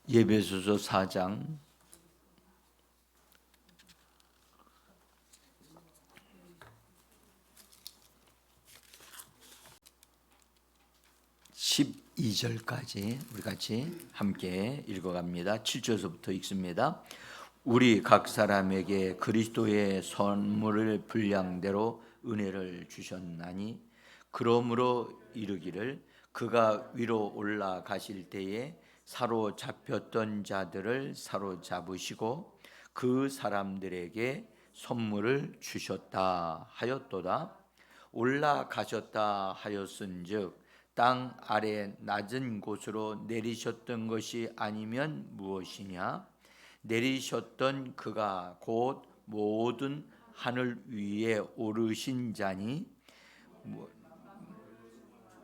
예배소서 4장 12절까지 우리 같이 함께 읽어갑니다. 7절서부터 읽습니다. 우리 각 사람에게 그리스도의 선물을 분량대로 은혜를 주셨나니 그러므로 이르기를 그가 위로 올라가실 때에 사로잡혔던 자들을 사로잡으시고 그 사람들에게 선물을 주셨다 하였도다. 올라가셨다 하였은즉 땅 아래 낮은 곳으로 내리셨던 것이 아니면 무엇이냐? 내리셨던 그가 곧 모든 하늘 위에 오르신 자니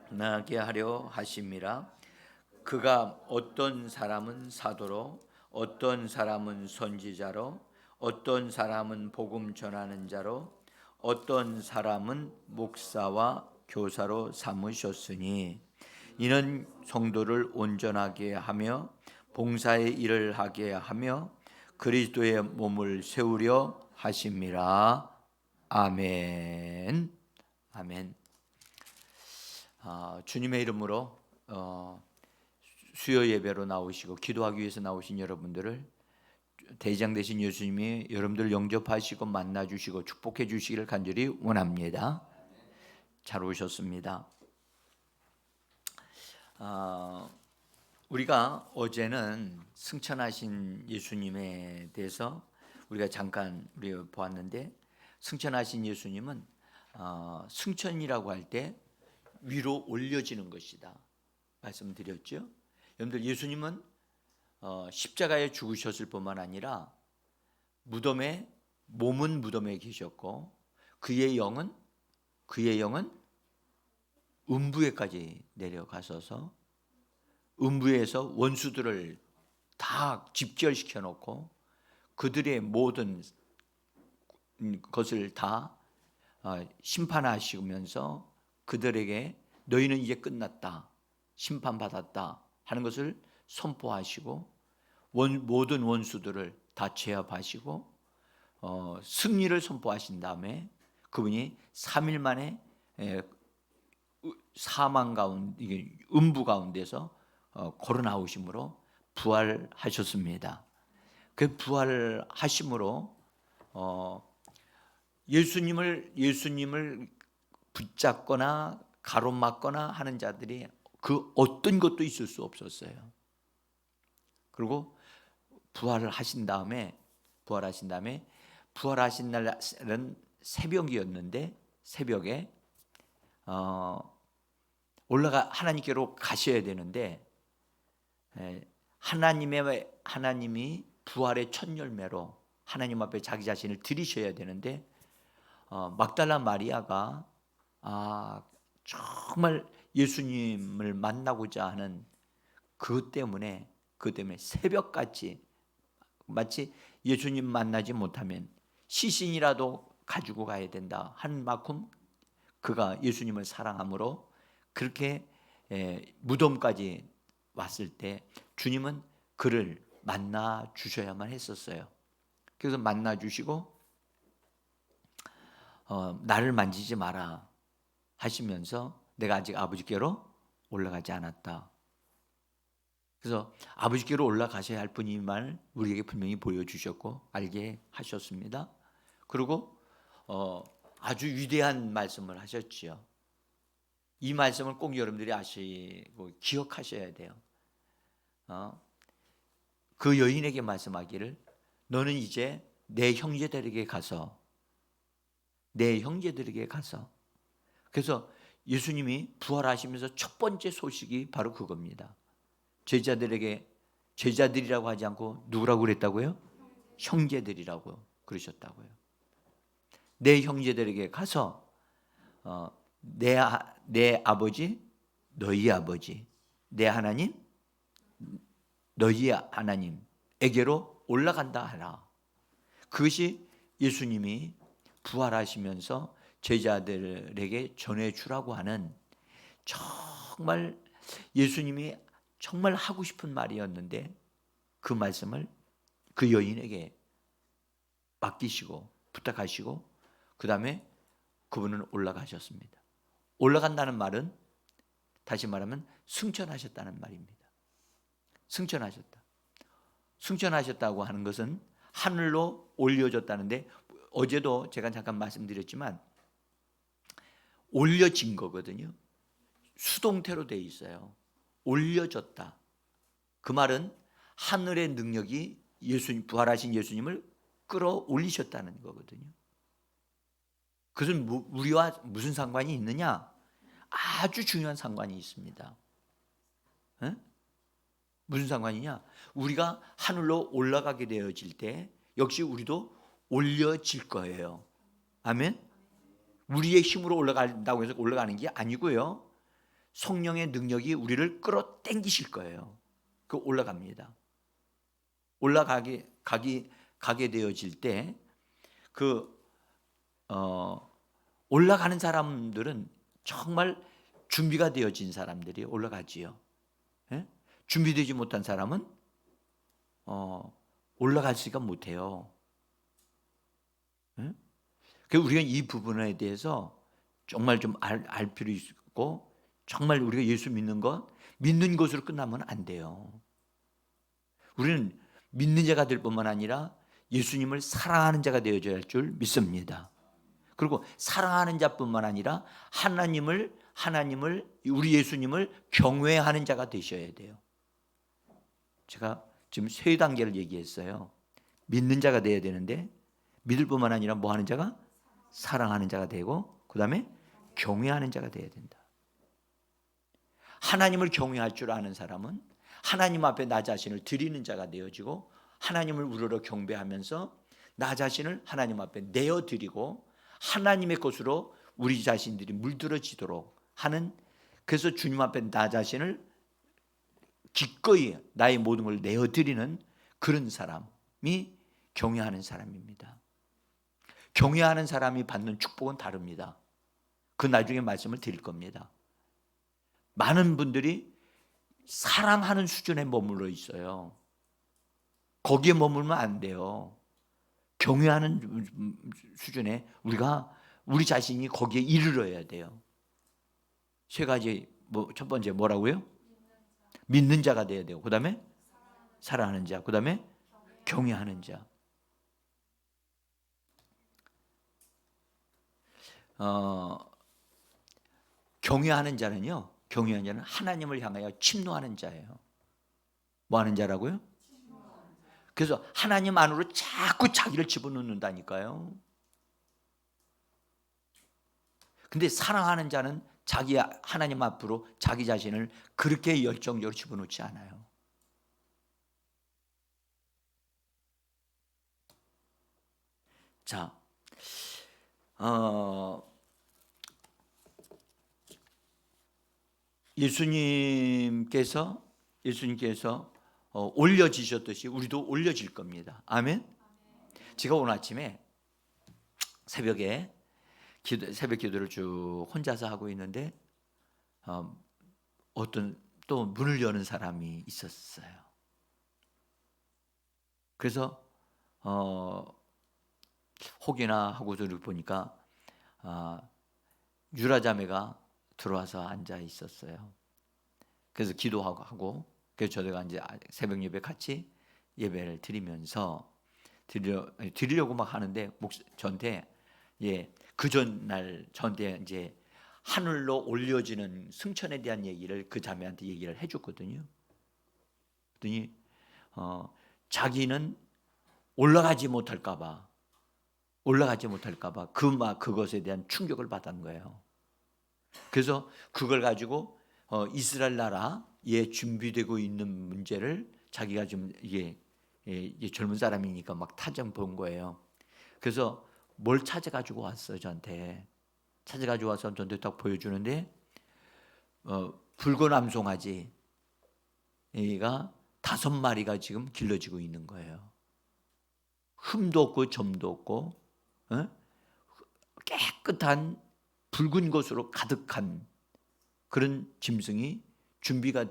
나게 하려 하심이라. 그가 어떤 사람은 사도로, 어떤 사람은 선지자로, 어떤 사람은 복음 전하는 자로, 어떤 사람은 목사와 교사로 삼으셨으니 이는 성도를 온전하게 하며 봉사의 일을 하게 하며 그리스도의 몸을 세우려 하심이라. 아멘. 아멘. 주님의 이름으로 수요 예배로 나오시고 기도하기 위해서 나오신 여러분들을 대장 되신 예수님이 여러분들 영접하시고 만나주시고 축복해 주시기를 간절히 원합니다. 잘 오셨습니다. 우리가 어제는 승천하신 예수님에 대해서 우리가 잠깐 보았는데, 승천하신 예수님은 승천이라고 할 때 위로 올려지는 것이다 말씀드렸죠. 여러분들, 예수님은 십자가에 죽으셨을 뿐만 아니라 몸은 무덤에 계셨고 그의 영은 음부에까지 내려가셔서 음부에서 원수들을 다 집결시켜 놓고 그들의 모든 것을 다 심판하시면서 그들에게 너희는 이제 끝났다, 심판받았다 하는 것을 선포하시고 모든 원수들을 다 제압하시고 승리를 선포하신 다음에 그분이 3일 만에 사망 가운데, 음부 가운데서 걸어 나오심으로 부활하셨습니다. 그 부활하심으로 예수님을 붙잡거나 가로막거나 하는 자들이 그 어떤 것도 있을 수 없었어요. 그리고 부활하신 다음에 부활하신 날은 새벽이었는데 새벽에 하나님께로 가셔야 되는데 하나님이 부활의 첫 열매로 하나님 앞에 자기 자신을 드리셔야 되는데 막달라 마리아가 정말 예수님을 만나고자 하는 그것 때문에 새벽같이 마치 예수님 만나지 못하면 시신이라도 가지고 가야 된다 한 만큼 그가 예수님을 사랑함으로 그렇게 무덤까지 왔을 때 주님은 그를 만나 주셔야만 했었어요. 그래서 만나 주시고 나를 만지지 마라 하시면서 내가 아직 아버지께로 올라가지 않았다. 그래서 아버지께로 올라가셔야 할 분임을 우리에게 분명히 보여주셨고 알게 하셨습니다. 그리고 아주 위대한 말씀을 하셨지요. 이 말씀을 꼭 여러분들이 아시고 기억하셔야 돼요. 그 여인에게 말씀하기를 너는 이제 내 형제들에게 가서 그래서 예수님이 부활하시면서 첫 번째 소식이 바로 그겁니다. 제자들이라고 하지 않고 누구라고 그랬다고요? 형제들이라고 그러셨다고요. 내 형제들에게 가서 내 아버지 너희 아버지, 내 하나님 너희 하나님에게로 올라간다 하라. 그것이 예수님이 부활하시면서 제자들에게 전해주라고 하는 정말 예수님이 정말 하고 싶은 말이었는데 그 말씀을 그 여인에게 맡기시고 부탁하시고 그 다음에 그분은 올라가셨습니다. 올라간다는 말은 다시 말하면 승천하셨다는 말입니다. 승천하셨다. 승천하셨다고 하는 것은 하늘로 올려졌다는데, 어제도 제가 잠깐 말씀드렸지만 올려진 거거든요. 수동태로 되어 있어요. 올려졌다. 그 말은 하늘의 능력이 부활하신 예수님을 끌어올리셨다는 거거든요. 그것은 우리와 무슨 상관이 있느냐? 아주 중요한 상관이 있습니다. 에? 무슨 상관이냐? 우리가 하늘로 올라가게 되어질 때 역시 우리도 올려질 거예요. 아멘? 우리의 힘으로 올라간다고 해서 올라가는 게 아니고요. 성령의 능력이 우리를 끌어당기실 거예요. 그 올라갑니다. 가게 되어질 때 올라가는 사람들은 정말 준비가 되어진 사람들이 올라가지요. 예? 준비되지 못한 사람은 올라가지가 못해요. 예? 그래서 우리가 이 부분에 대해서 정말 좀 알 필요 있고, 정말 우리가 예수 믿는 것으로 끝나면 안 돼요. 우리는 믿는 자가 될 뿐만 아니라 예수님을 사랑하는 자가 되어져야 할 줄 믿습니다. 그리고 사랑하는 자뿐만 아니라 하나님을 우리 예수님을 경외하는 자가 되셔야 돼요. 제가 지금 세 단계를 얘기했어요. 믿는 자가 되어야 되는데, 믿을 뿐만 아니라 뭐 하는 자가? 사랑하는 자가 되고, 그 다음에 경외하는 자가 되어야 된다. 하나님을 경외할 줄 아는 사람은 하나님 앞에 나 자신을 드리는 자가 되어지고, 하나님을 우러러 경배하면서 나 자신을 하나님 앞에 내어드리고 하나님의 것으로 우리 자신들이 물들어지도록 하는, 그래서 주님 앞에 나 자신을 기꺼이 나의 모든 걸 내어드리는 그런 사람이 경외하는 사람입니다. 경외하는 사람이 받는 축복은 다릅니다. 그 나중에 말씀을 드릴 겁니다. 많은 분들이 사랑하는 수준에 머물러 있어요. 거기에 머물면 안 돼요. 경외하는 수준에 우리 자신이 거기에 이르러야 돼요. 세 가지, 첫 번째 뭐라고요? 믿는 자가 돼야 되고, 그 다음에 사랑하는 자, 그 다음에 경외하는 자. 경외하는 자는 하나님을 향하여 침노하는 자예요. 뭐 하는 자라고요? 그래서 하나님 안으로 자꾸 자기를 집어넣는다니까요. 근데 사랑하는 자는 하나님 앞으로 자기 자신을 그렇게 열정적으로 집어넣지 않아요. 자, 예수님께서 올려지셨듯이 우리도 올려질 겁니다. 아멘. 제가 오늘 아침에 새벽에 새벽 기도를 쭉 혼자서 하고 있는데 어떤 또 문을 여는 사람이 있었어요. 그래서 혹이나 하고서 보니까 유라자매가 들어와서 앉아 있었어요. 그래서 기도하고, 그래서 저희가 이제 새벽 예배 같이 예배를 드리면서 드리려고 막 하는데 저한테 그 전날 저한테 이제 하늘로 올려지는 승천에 대한 얘기를 그 자매한테 얘기를 해줬거든요. 그랬더니 자기는 올라가지 못할까봐 그것에 대한 충격을 받은 거예요. 그래서 그걸 가지고 이스라엘 나라에 준비되고 있는 문제를 자기가 좀 이게 젊은 사람이니까 막 타정 본 거예요. 그래서 뭘 찾아가지고 왔어요. 저한테 찾아가지고 와서 저한테 딱 보여주는데 붉은 암송아지가 5마리가 지금 길러지고 있는 거예요. 흠도 없고 점도 없고 깨끗한 붉은 것으로 가득한 그런 짐승이 준비가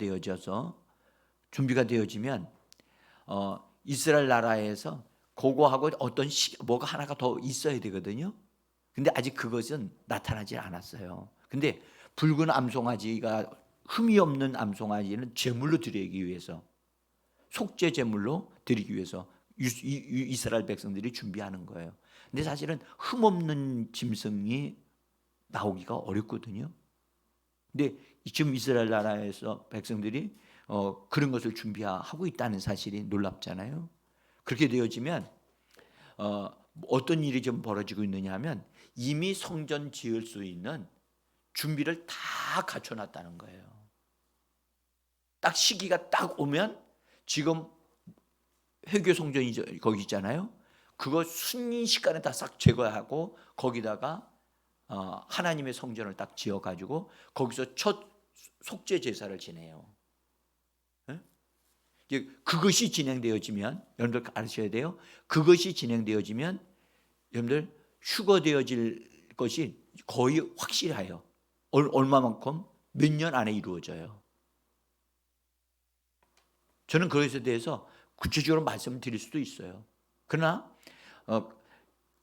되어지면 이스라엘 나라에서 그거하고 어떤 뭐가 하나가 더 있어야 되거든요. 근데 아직 그것은 나타나지 않았어요. 근데 붉은 암송아지가 흠이 없는 암송아지는 제물로 드리기 위해서, 속죄 제물로 드리기 위해서 이스라엘 백성들이 준비하는 거예요. 근데 사실은 흠 없는 짐승이 나오기가 어렵거든요. 근데 지금 이스라엘 나라에서 백성들이 그런 것을 준비하고 있다는 사실이 놀랍잖아요. 그렇게 되어지면 어떤 일이 좀 벌어지고 있느냐 하면 이미 성전 지을 수 있는 준비를 다 갖춰놨다는 거예요. 딱 시기가 딱 오면 지금 회교 성전이 거기 있잖아요. 그거 순식간에 다 싹 제거하고 거기다가 하나님의 성전을 딱 지어가지고 거기서 첫 속죄 제사를 지내요. 그것이 진행되어지면 여러분들 아셔야 돼요. 그것이 진행되어지면 여러분들 휴거되어질 것이 거의 확실해요. 얼마만큼? 몇 년 안에 이루어져요. 저는 그것에 대해서 구체적으로 말씀드릴 수도 있어요. 그러나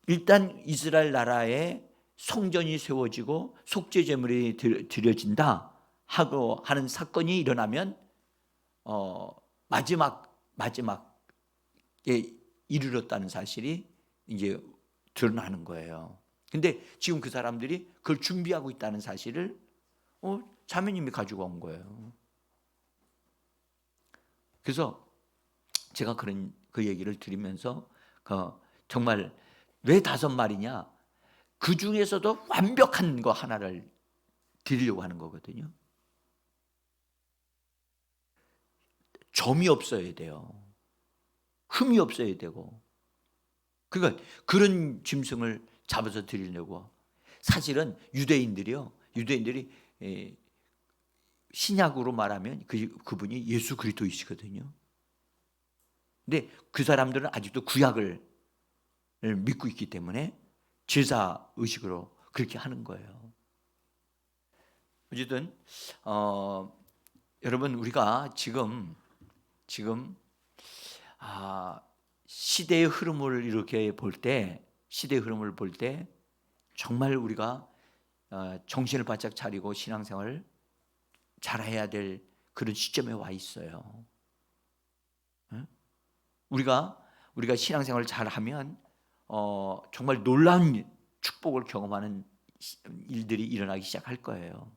일단 이스라엘 나라에 성전이 세워지고 속죄 제물이 드려진다 하고 하는 사건이 일어나면 마지막에 이르렀다는 사실이 이제 드러나는 거예요. 근데 지금 그 사람들이 그걸 준비하고 있다는 사실을 자매님이 가지고 온 거예요. 그래서 제가 그 얘기를 드리면서 정말 왜 5마리냐? 그 중에서도 완벽한 거 하나를 드리려고 하는 거거든요. 점이 없어야 돼요. 흠이 없어야 되고. 그러니까 그런 짐승을 잡아서 드리려고. 사실은 유대인들이 신약으로 말하면 그분이 예수 그리스도이시거든요. 근데 그 사람들은 아직도 구약을 믿고 있기 때문에 제사 의식으로 그렇게 하는 거예요. 어쨌든 여러분 우리가 지금 시대의 흐름을 이렇게 시대의 흐름을 볼 때 정말 우리가 정신을 바짝 차리고 신앙생활을 잘해야 될 그런 시점에 와 있어요. 우리가 신앙생활을 잘하면 정말 놀라운 축복을 경험하는 일들이 일어나기 시작할 거예요.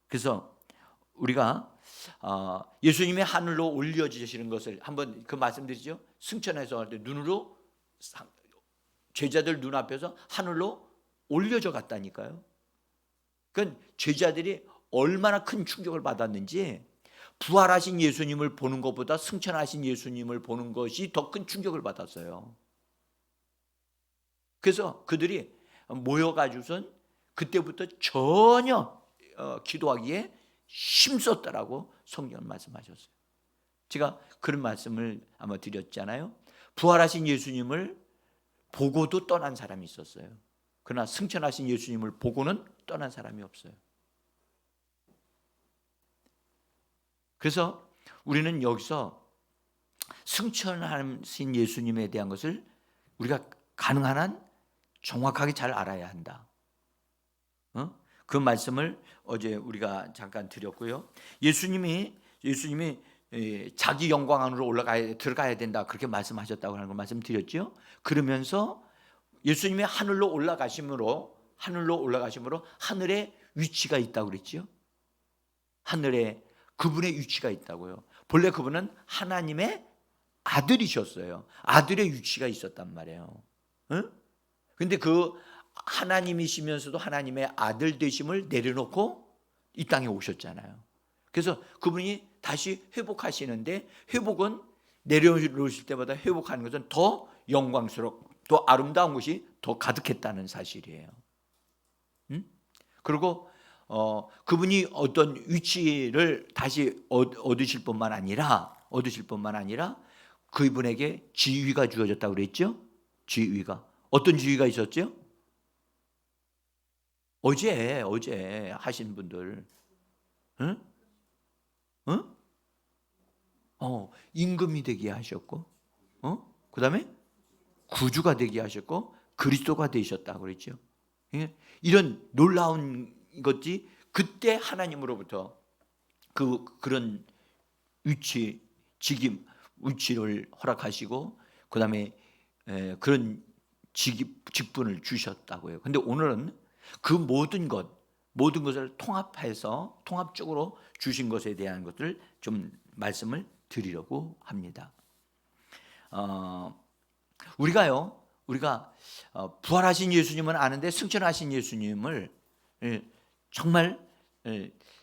그래서 우리가 예수님이 하늘로 올려주시는 것을 한번 그 말씀드리죠. 승천해서 할 때 눈으로 제자들 눈앞에서 하늘로 올려져 갔다니까요. 그건 제자들이 얼마나 큰 충격을 받았는지 부활하신 예수님을 보는 것보다 승천하신 예수님을 보는 것이 더 큰 충격을 받았어요. 그래서 그들이 모여가지고선 그때부터 전혀 기도하기에 힘썼다라고 성경은 말씀하셨어요. 제가 그런 말씀을 아마 드렸잖아요. 부활하신 예수님을 보고도 떠난 사람이 있었어요. 그러나 승천하신 예수님을 보고는 떠난 사람이 없어요. 그래서 우리는 여기서 승천하신 예수님에 대한 것을 우리가 가능한 한 정확하게 잘 알아야 한다. 그 말씀을 어제 우리가 잠깐 드렸고요. 예수님이 자기 영광 안으로 들어가야 된다 그렇게 말씀하셨다고 하는 걸 말씀드렸죠. 그러면서 예수님이 하늘로 올라가심으로 하늘에 위치가 있다고 그랬죠. 하늘에 그분의 위치가 있다고요. 본래 그분은 하나님의 아들이셨어요. 아들의 위치가 있었단 말이에요. 그런데 그 하나님이시면서도 하나님의 아들 되심을 내려놓고 이 땅에 오셨잖아요. 그래서 그분이 다시 회복하시는데 회복은 내려놓으실 때마다 회복하는 것은 더 영광스럽고 더 아름다운 것이 더 가득했다는 사실이에요. 그리고 그분이 어떤 위치를 다시 얻으실 뿐만 아니라 그분에게 지위가 주어졌다고 그랬죠? 지위가. 어떤 지위가 있었죠? 어제 하신 분들, 임금이 되게 하셨고, 그 다음에 구주가 되게 하셨고, 그리스도가 되셨다 그랬죠. 이런 놀라운 것이 그때 하나님으로부터 그런 위치를 허락하시고, 그 다음에 그런 직분을 주셨다고요. 근데 오늘은 그 모든 것을 통합적으로 주신 것에 대한 것을 좀 말씀을 드리려고 합니다. 우리가 부활하신 예수님은 아는데 승천하신 예수님을 정말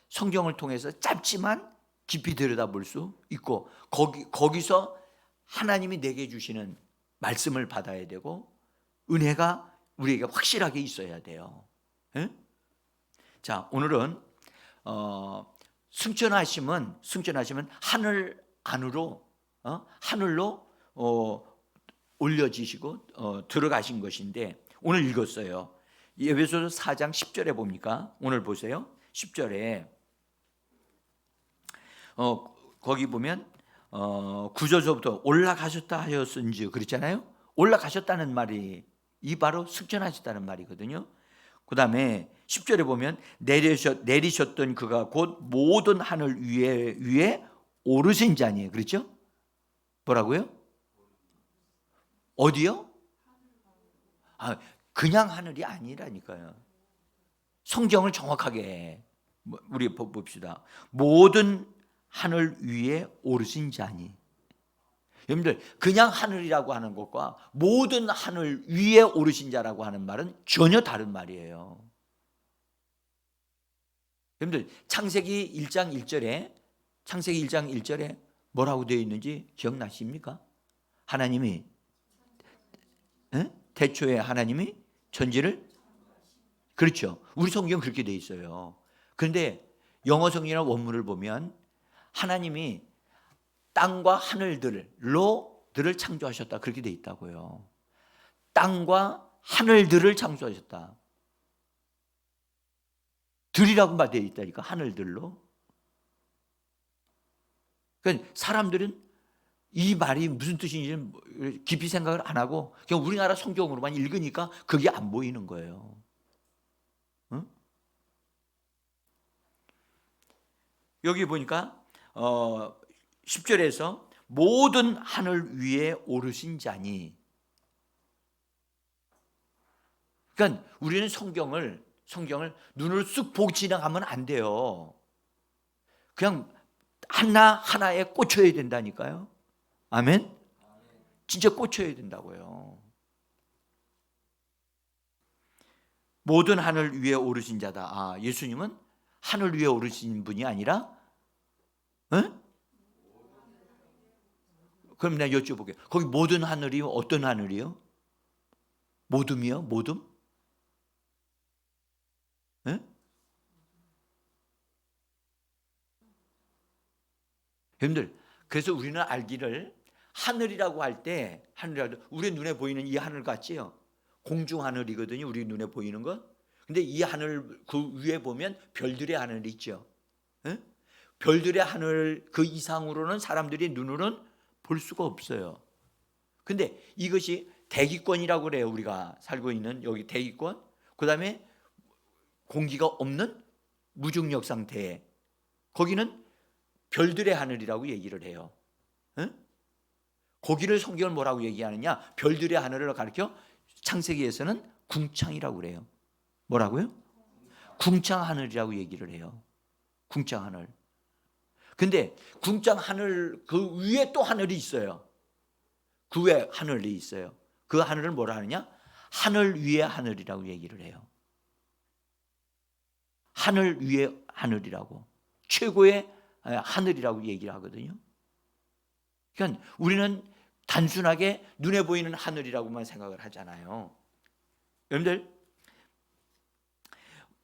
성경을 통해서 짧지만 깊이 들여다볼 수 있고, 거기서 하나님이 내게 주시는 말씀을 받아야 되고, 은혜가 우리에게 확실하게 있어야 돼요. 자, 오늘은 승천하심은 하늘 안으로 하늘로 올려지시고 들어가신 것인데, 오늘 읽었어요. 에베소서 4장 10절에 봅니까? 오늘 보세요. 10절에 거기 보면 9절서부터 올라가셨다 하였은지 그랬잖아요. 올라가셨다는 말이 바로 승천하셨다는 말이거든요. 그 다음에 10절에 보면 내리셨던 그가 곧 모든 하늘 위에 오르신 자니, 그렇죠? 뭐라고요? 어디요? 그냥 하늘이 아니라니까요. 성경을 정확하게 우리 봅시다. 모든 하늘 위에 오르신 자니. 여러분들, 그냥 하늘이라고 하는 것과 모든 하늘 위에 오르신 자라고 하는 말은 전혀 다른 말이에요. 여러분들, 창세기 1장 1절에 뭐라고 되어 있는지 기억나십니까? 하나님이 태초에 하나님이 천지를, 그렇죠. 우리 성경 그렇게 되어 있어요. 그런데 영어 성경이나 원문을 보면 하나님이 땅과 하늘들을 창조하셨다 그렇게 되어 있다고요. 땅과 하늘들을 창조하셨다. 들이라고 되어 있다니까, 하늘들로. 그러니까 사람들은 이 말이 무슨 뜻인지 깊이 생각을 안 하고 그냥 우리나라 성경으로만 읽으니까 그게 안 보이는 거예요. 응? 여기 보니까 10절에서 모든 하늘 위에 오르신 자니. 그러니까 우리는 성경을 눈을 쑥 보고 지나가면 안 돼요. 그냥 하나하나에 꽂혀야 된다니까요. 아멘? 진짜 꽂혀야 된다고요. 모든 하늘 위에 오르신 자다. 예수님은 하늘 위에 오르신 분이 아니라, 그럼 내가 여쭤볼게요. 거기 모든 하늘이 어떤 하늘이요? 모둠이요? 모둠? 여러분들, 그래서 우리는 알기를 하늘이라고 할 때 우리 눈에 보이는 이 하늘 같지요? 공중 하늘이거든요. 우리 눈에 보이는 것. 근데 이 하늘 그 위에 보면 별들의 하늘이 있죠. 별들의 하늘 그 이상으로는 사람들이 눈으로는 볼 수가 없어요. 근데 이것이 대기권이라고 그래요. 우리가 살고 있는 여기 대기권. 그다음에 공기가 없는 무중력 상태에, 거기는 별들의 하늘이라고 얘기를 해요. 거기를 성경은 뭐라고 얘기하느냐? 별들의 하늘을 가리켜 창세기에서는 궁창이라고 그래요. 뭐라고요? 궁창 하늘이라고 얘기를 해요. 궁창 하늘. 근데 궁창 하늘 그 위에 또 하늘이 있어요. 그 위에 하늘이 있어요. 그 하늘을 뭐라 하느냐? 하늘 위의 하늘이라고 얘기를 해요. 하늘 위의 하늘이라고, 최고의 하늘이라고 얘기를 하거든요. 그러니까 우리는 단순하게 눈에 보이는 하늘이라고만 생각을 하잖아요. 여러분들,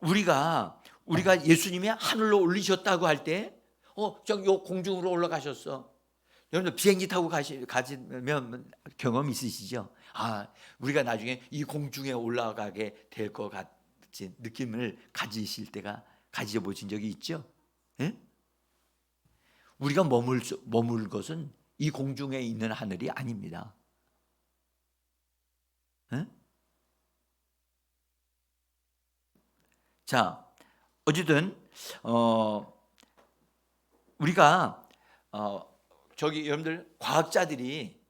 우리가 예수님이 하늘로 올리셨다고 할 때, 저기 공중으로 올라가셨어. 여러분들 비행기 타고 가시면 경험 있으시죠? 우리가 나중에 이 공중에 올라가게 될 것 같은 느낌을 가지실 때가 가져보신 적이 있죠? 예? 우리가 머물 것은 이 공중에 있는 하늘이 아닙니다. 응? 자, 어쨌든 우리가 저기 여러분들 과학자들이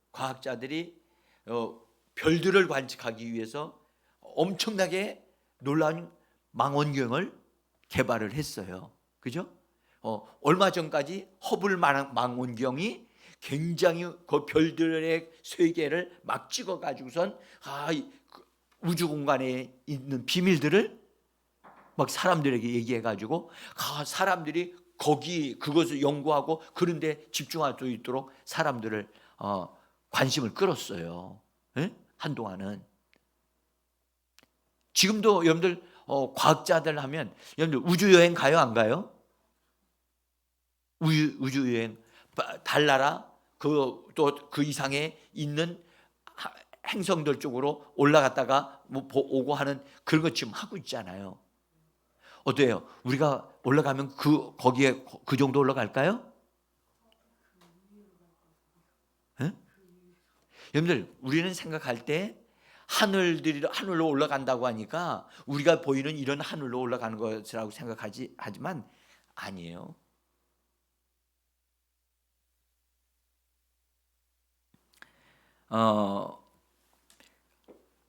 별들을 관측하기 위해서 엄청나게 놀라운 망원경을 개발을 했어요. 그죠? 얼마 전까지 허블 망원경이 굉장히 그 별들의 세계를 막 찍어 가지고선 우주 공간에 있는 비밀들을 막 사람들에게 얘기해 가지고 사람들이 그것을 연구하고 그런 데 집중할 수 있도록 사람들을 관심을 끌었어요. 예? 한동안은. 지금도 여러분들 과학자들 하면 여러분들 우주 여행 가요, 안 가요? 우주 여행 달나라 또 그 이상에 있는 행성들 쪽으로 올라갔다가 오고 하는 그런 것 지금 하고 있잖아요. 어때요? 우리가 올라가면 거기에 그 정도 올라갈까요? 네? 여러분들 우리는 생각할 때 하늘로 올라간다고 하니까 우리가 보이는 이런 하늘로 올라가는 것이라고 하지만 아니에요.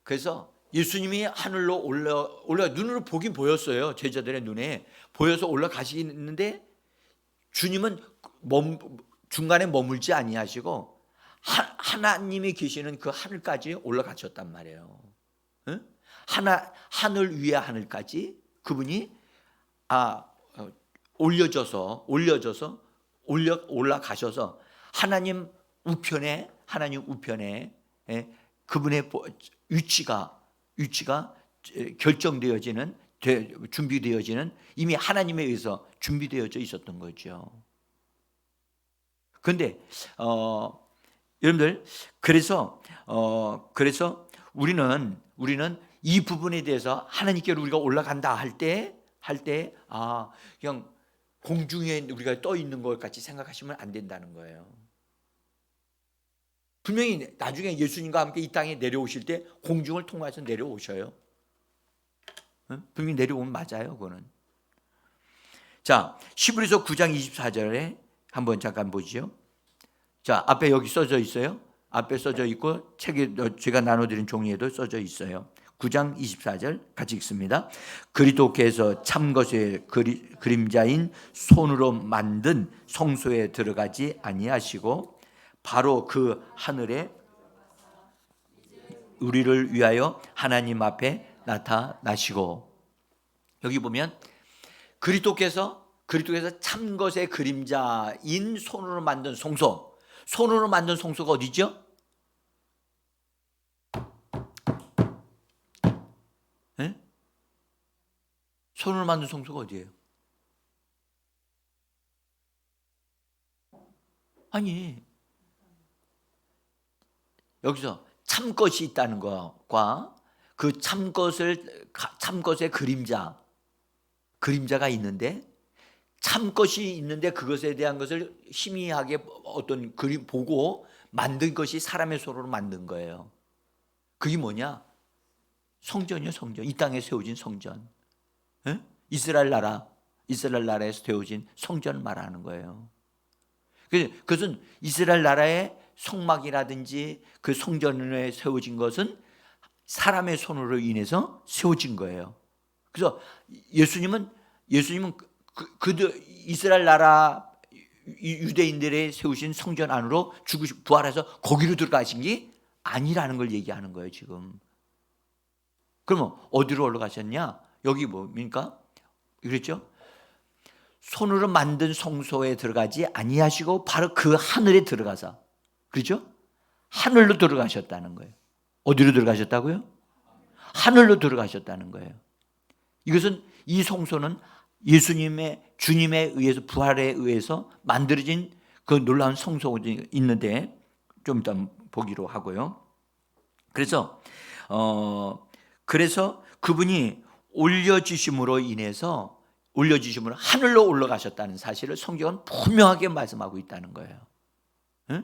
그래서 예수님이 하늘로 올라 눈으로 보긴 보였어요. 제자들의 눈에 보여서 올라가시는데 주님은 중간에 머물지 아니하시고 하나님이 계시는 그 하늘까지 올라가셨단 말이에요. 응? 하늘 위에 하늘까지 그분이 올라가셔서 하나님 우편에 그분의 위치가 결정되어지는 준비되어지는 이미 하나님에 의해서 준비되어져 있었던 거죠. 그런데 여러분들 그래서 우리는 이 부분에 대해서 하나님께로 우리가 올라간다 할 때 그냥 공중에 우리가 떠 있는 것 같이 생각하시면 안 된다는 거예요. 분명히 나중에 예수님과 함께 이 땅에 내려오실 때 공중을 통해서 내려오셔요. 분명히 내려오면 맞아요, 그거는. 자, 히브리서 9장 24절에 한번 잠깐 보시죠. 자, 앞에 여기 써져 있어요. 앞에 써져 있고 책에 제가 나눠드린 종이에도 써져 있어요. 9장 24절 같이 읽습니다. 그리스도께서 참것의 그림자인 손으로 만든 성소에 들어가지 아니하시고 바로 그 하늘에 우리를 위하여 하나님 앞에 나타나시고, 여기 보면 그리스도께서 참것의 그림자인 손으로 만든 성소, 손으로 만든 성소가 어디죠? 네? 손으로 만든 성소가 어디예요? 아니, 여기서 참것이 있다는 것과 그 참것의 그림자가 있는데, 참것이 있는데 그것에 대한 것을 희미하게 어떤 그림 보고 만든 것이 사람의 손으로 만든 거예요. 그게 뭐냐? 성전이요, 성전. 이 땅에 세워진 성전. 에? 이스라엘 나라에서 세워진 성전을 말하는 거예요. 그것은 이스라엘 나라의 성막이라든지 그 성전에 세워진 것은 사람의 손으로 인해서 세워진 거예요. 그래서 예수님은 이스라엘 나라 유대인들의 세우신 성전 안으로 부활해서 거기로 들어가신 게 아니라는 걸 얘기하는 거예요, 지금. 그러면 어디로 올라가셨냐? 여기 뭡니까? 그랬죠? 손으로 만든 성소에 들어가지 아니하시고 바로 그 하늘에 들어가서, 그렇죠? 하늘로 들어가셨다는 거예요. 어디로 들어가셨다고요? 하늘로 들어가셨다는 거예요. 이것은 이 성소는 주님에 의해서, 부활에 의해서 만들어진 그 놀라운 성소가 있는데 좀 이따 보기로 하고요. 그래서 그분이 올려주심으로 인해서 올려주심으로 하늘로 올라가셨다는 사실을 성경은 분명하게 말씀하고 있다는 거예요. 응?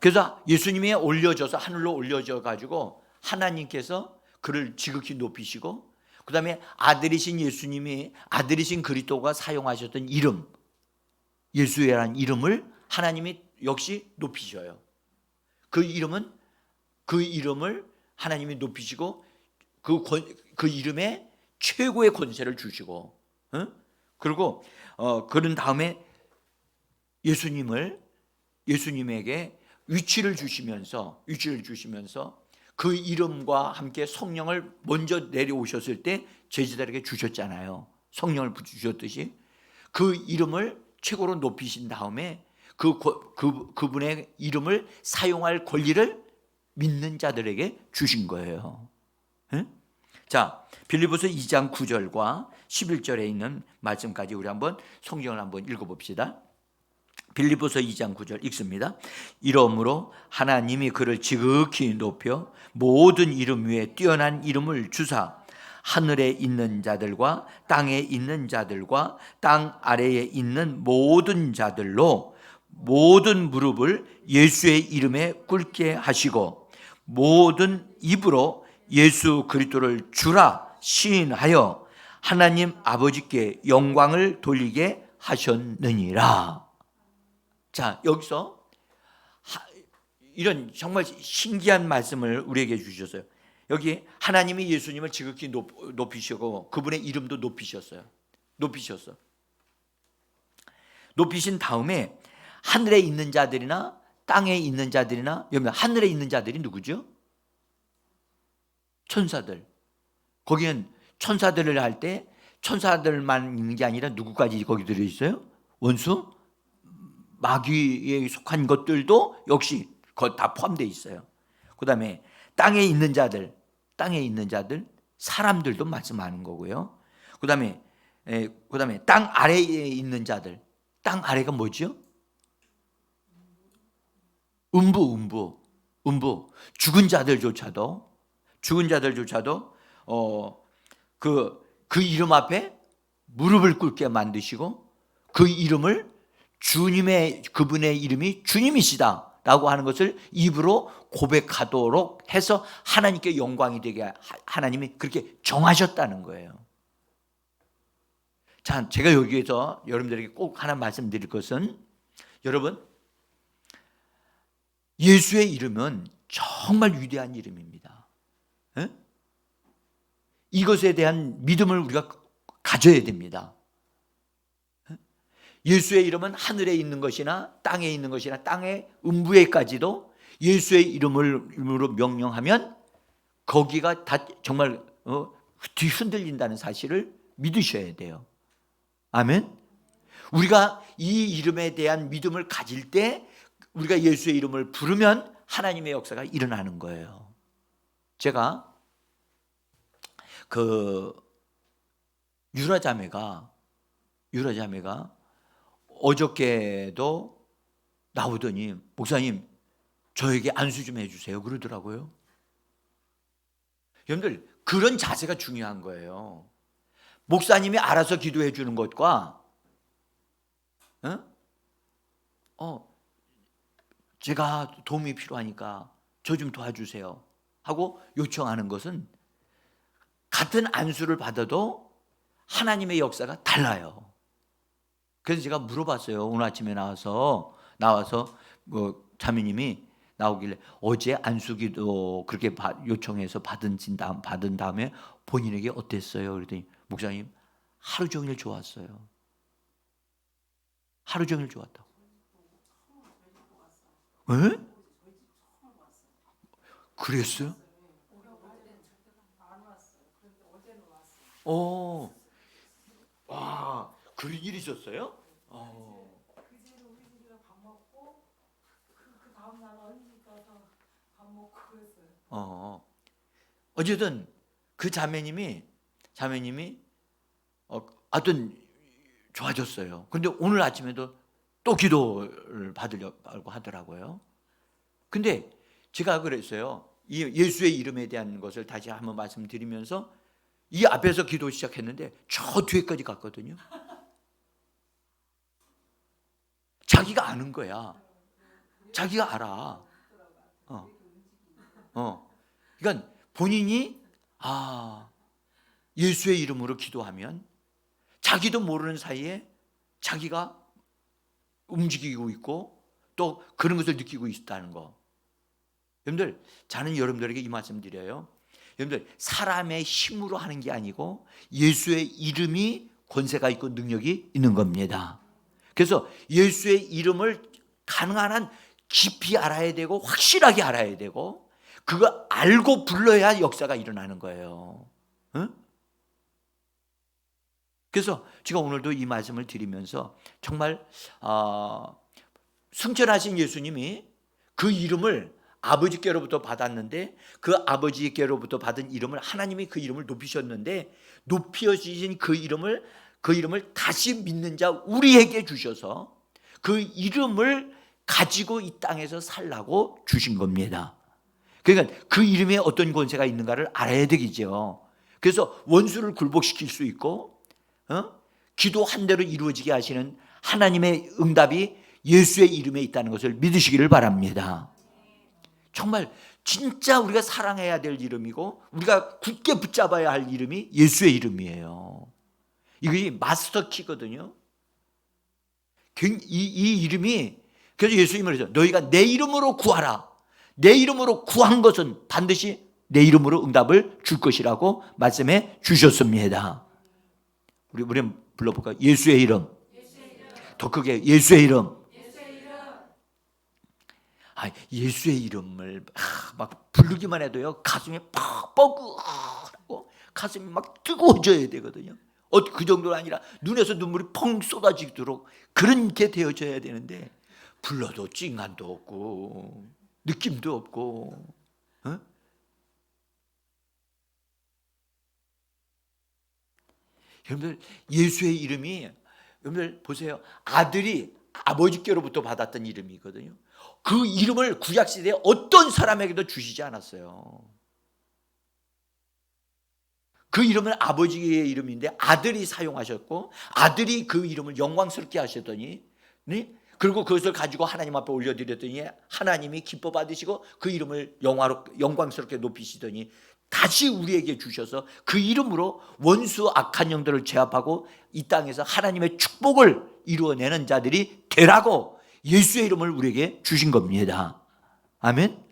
그래서 예수님이 올려져서 하늘로 올려져 가지고 하나님께서 그를 지극히 높이시고, 그 다음에 아들이신 예수님이, 아들이신 그리스도가 사용하셨던 이름, 예수라는 이름을 하나님이 역시 높이셔요. 그 이름을 하나님이 높이시고 그 이름에 최고의 권세를 주시고, 그리고 그런 다음에 예수님에게 위치를 주시면서 그 이름과 함께 성령을 먼저 내려오셨을 때 제자들에게 주셨잖아요. 성령을 주셨듯이 그 이름을 최고로 높이신 다음에 그분의 이름을 사용할 권리를 믿는 자들에게 주신 거예요. 자, 빌립보서 2장 9절과 11절에 있는 말씀까지 우리 한번 성경을 한번 읽어봅시다. 빌립보서 2장 9절 읽습니다. 이러므로 하나님이 그를 지극히 높여 모든 이름 위에 뛰어난 이름을 주사 하늘에 있는 자들과 땅에 있는 자들과 땅 아래에 있는 모든 자들로 모든 무릎을 예수의 이름에 꿇게 하시고 모든 입으로 예수 그리스도를 주라 시인하여 하나님 아버지께 영광을 돌리게 하셨느니라. 자, 여기서 이런 정말 신기한 말씀을 우리에게 주셨어요. 여기 하나님이 예수님을 지극히 높이시고 그분의 이름도 높이셨어요. 높이신 다음에 하늘에 있는 자들이나 땅에 있는 자들이나, 여러분 하늘에 있는 자들이 누구죠? 천사들. 거기는 천사들을 할 때 천사들만 있는 게 아니라 누구까지 거기 들어있어요? 원수? 마귀에 속한 것들도 역시 거기 다 포함되어 있어요. 그 다음에 땅에 있는 자들, 사람들도 말씀하는 거고요. 그 다음에 땅 아래에 있는 자들, 땅 아래가 뭐죠? 음부. 죽은 자들조차도 그 이름 앞에 무릎을 꿇게 만드시고 그 이름을 그분의 이름이 주님이시다라고 하는 것을 입으로 고백하도록 해서 하나님께 영광이 되게 하나님이 그렇게 정하셨다는 거예요. 자, 제가 여기에서 여러분들에게 꼭 하나 말씀드릴 것은, 여러분 예수의 이름은 정말 위대한 이름입니다. 에? 이것에 대한 믿음을 우리가 가져야 됩니다. 예수의 이름은 하늘에 있는 것이나 땅에 있는 것이나 땅의 음부에까지도 예수의 이름으로 명령하면 거기가 다 정말 뒤흔들린다는 사실을 믿으셔야 돼요. 아멘. 우리가 이 이름에 대한 믿음을 가질 때 우리가 예수의 이름을 부르면 하나님의 역사가 일어나는 거예요. 제가 유라자매가 어저께도 나오더니 목사님 저에게 안수 좀 해주세요 그러더라고요. 여러분들 그런 자세가 중요한 거예요. 목사님이 알아서 기도해 주는 것과 제가 도움이 필요하니까 저 좀 도와주세요 하고 요청하는 것은 같은 안수를 받아도 하나님의 역사가 달라요. 그래서 제가 물어봤어요. 오늘 아침에 나와서 자매님이 나오길래 어제 안수기도 그렇게 요청해서 받은 다음에 본인에게 어땠어요? 그랬더니 목사님 하루 종일 좋았어요. 하루 종일 좋았다고. 에? 그랬어요? 와, 그런 일이 있었어요? 그제는 우리 집에서 밥 먹고 그 다음 날 언니 가서 밥 먹고 그랬어요. 어쨌든 그 자매님이 하여튼 좋아졌어요. 근데 오늘 아침에도 또 기도를 받으려고 하더라고요. 근데 제가 그랬어요. 이 예수의 이름에 대한 것을 다시 한번 말씀드리면서 이 앞에서 기도 시작했는데 저 뒤에까지 갔거든요. 자기가 아는 거야. 자기가 알아. 그러니까 본인이 예수의 이름으로 기도하면 자기도 모르는 사이에 자기가 움직이고 있고 또 그런 것을 느끼고 있다는 거. 여러분들, 저는 여러분들에게 이 말씀 드려요. 여러분들, 사람의 힘으로 하는 게 아니고 예수의 이름이 권세가 있고 능력이 있는 겁니다. 그래서 예수의 이름을 가능한 한 깊이 알아야 되고 확실하게 알아야 되고 그거 알고 불러야 역사가 일어나는 거예요. 응? 그래서 제가 오늘도 이 말씀을 드리면서 정말 승천하신 예수님이 그 이름을 아버지께로부터 받았는데 그 아버지께로부터 받은 이름을 하나님이 그 이름을 높이셨는데 높여주신 그 이름을 다시 믿는 자 우리에게 주셔서 그 이름을 가지고 이 땅에서 살라고 주신 겁니다. 그러니까 그 이름에 어떤 권세가 있는가를 알아야 되겠죠. 그래서 원수를 굴복시킬 수 있고 기도한 대로 이루어지게 하시는 하나님의 응답이 예수의 이름에 있다는 것을 믿으시기를 바랍니다. 정말 진짜 우리가 사랑해야 될 이름이고 우리가 굳게 붙잡아야 할 이름이 예수의 이름이에요. 이게 마스터 키거든요. 이 이름이, 그래서 예수님이 그러죠. 너희가 내 이름으로 구하라. 내 이름으로 구한 것은 반드시 내 이름으로 응답을 줄 것이라고 말씀해 주셨습니다. 우리 불러볼까요? 예수의 이름. 더 크게 예수의 이름. 예수의 이름을 막 부르기만 해도요 가슴이 팍 뻐근하고 가슴이 막 뜨거워져야 되거든요. 그 정도가 아니라 눈에서 눈물이 펑 쏟아지도록 그렇게 되어져야 되는데 불러도 찡한도 없고 느낌도 없고 여러분들, 예수의 이름이 여러분들 보세요. 아들이 아버지께로부터 받았던 이름이거든요. 그 이름을 구약시대에 어떤 사람에게도 주시지 않았어요. 그 이름은 아버지의 이름인데 아들이 사용하셨고 아들이 그 이름을 영광스럽게 하셨더니 그리고 그것을 가지고 하나님 앞에 올려드렸더니 하나님이 기뻐 받으시고 그 이름을 영광스럽게 높이시더니 다시 우리에게 주셔서 그 이름으로 원수 악한 영들을 제압하고 이 땅에서 하나님의 축복을 이루어내는 자들이 되라고 예수의 이름을 우리에게 주신 겁니다. 아멘.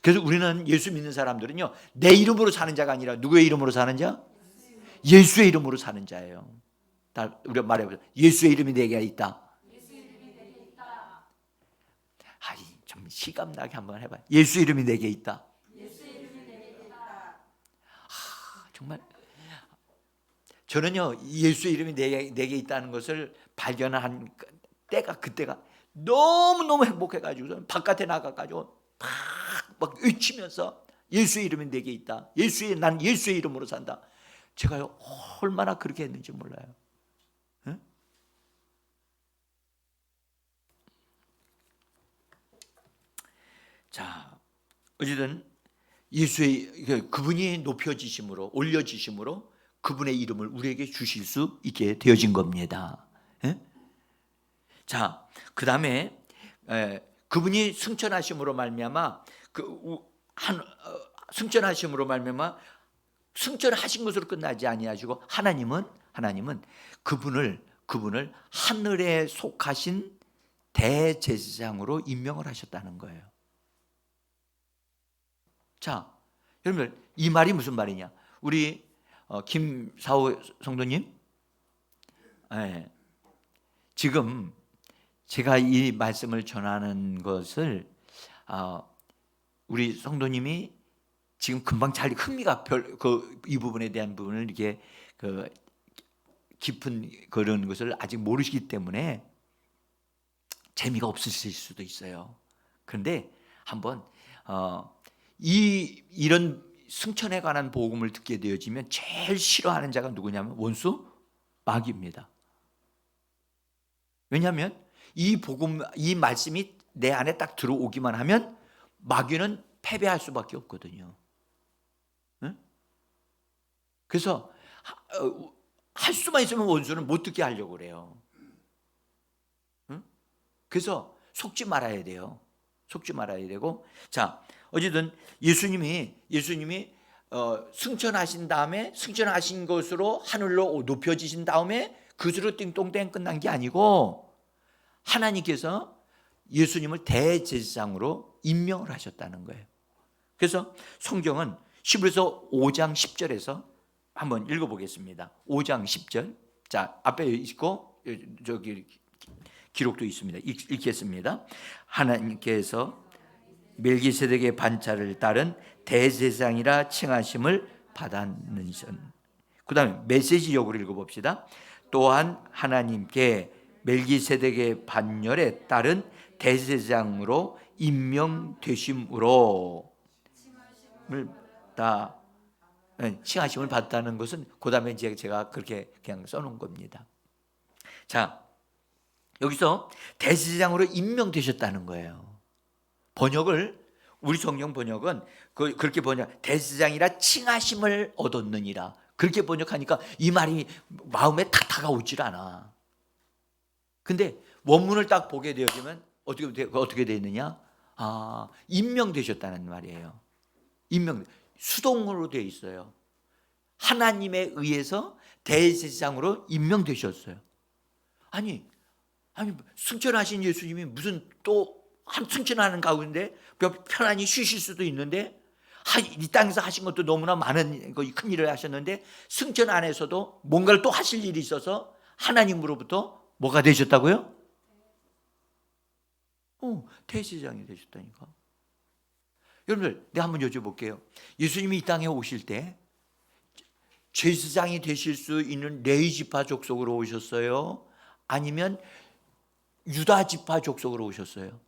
그래서 우리는 예수 믿는 사람들은요 내 이름으로 사는 자가 아니라 누구의 이름으로 사는 자? 예수의 이름으로 사는 자예요. 우리가 말해보자. 예수의 이름이 내게 있다. 좀 시감나게 한번 해봐요. 예수 이름이 내게 있다. 정말 저는요 예수의 이름이 내게 있다는 것을 발견한 그때가 너무너무 행복해가지고 바깥에 나가가지고 막 외치면서 예수의 이름이 내게 있다. 난 예수의 이름으로 산다. 제가요 얼마나 그렇게 했는지 몰라요. 응? 자, 어쨌든 그분이 높여지심으로 올려지심으로 그분의 이름을 우리에게 주실 수 있게 되어진 겁니다. 자, 그 다음에 그분이 승천하심으로 말미암아 승천하심으로 말미암아 승천하신 것으로 끝나지 아니하시고 하나님은 그분을 하늘에 속하신 대제사장으로 임명을 하셨다는 거예요. 자, 여러분들 이 말이 무슨 말이냐? 우리 김사호 성도님, 지금 제가 이 말씀을 전하는 것을 우리 성도님이 지금 금방 잘 흥미가 이 부분에 대한 부분을 이렇게 깊은 그런 것을 아직 모르시기 때문에 재미가 없으실 수도 있어요. 그런데 한번 이런 승천에 관한 복음을 듣게 되어지면 제일 싫어하는 자가 누구냐면 원수 마귀입니다. 왜냐하면 이 말씀이 내 안에 딱 들어오기만 하면 마귀는 패배할 수밖에 없거든요. 그래서 할 수만 있으면 원수는 못 듣게 하려고 그래요. 응? 그래서 속지 말아야 돼요. 속지 말아야 되고, 자, 어쨌든 예수님이 승천하신 다음에, 승천하신 것으로 하늘로 높여지신 다음에 그것으로 띵동댕 끝난 게 아니고, 하나님께서 예수님을 대제사장으로 임명을 하셨다는 거예요. 그래서 성경은 히브리서 5장 10절에서 한번 읽어보겠습니다. 5장 10절. 자, 앞에 있고 저기 기록도 있습니다. 읽겠습니다. 하나님께서 멜기세덱의 반차를 따른 대제사장이라 칭하심을 받았는선. 그 다음에 메시지역으로 읽어봅시다. 또한 하나님께 멜기세덱의 반열에 따른 대제사장으로 임명되심으로 칭하심을 받다는 것은 그 다음에 제가 그렇게 그냥 써놓은 겁니다. 자, 여기서 대제사장으로 임명되셨다는 거예요. 번역을, 우리 성경 번역은 그렇게 대제사장이라 칭하심을 얻었느니라, 그렇게 번역하니까 이 말이 마음에 탁 다가오질 않아. 근데 원문을 딱 보게 되어지면 어떻게 되어 있느냐? 임명되셨다는 말이에요. 수동으로 되어 있어요. 하나님에 의해서 대제사장으로 임명되셨어요. 아니 승천하신 예수님이 무슨 또 한 승천하는 가운데 편안히 쉬실 수도 있는데, 이 땅에서 하신 것도 너무나 많은 큰 일을 하셨는데, 승천 안에서도 뭔가를 또 하실 일이 있어서 하나님으로부터 뭐가 되셨다고요? 대제사장이 되셨다니까. 여러분들, 내가 한번 여쭤볼게요. 예수님이 이 땅에 오실 때 제사장이 되실 수 있는 레위 지파 족속으로 오셨어요? 아니면 유다 지파 족속으로 오셨어요?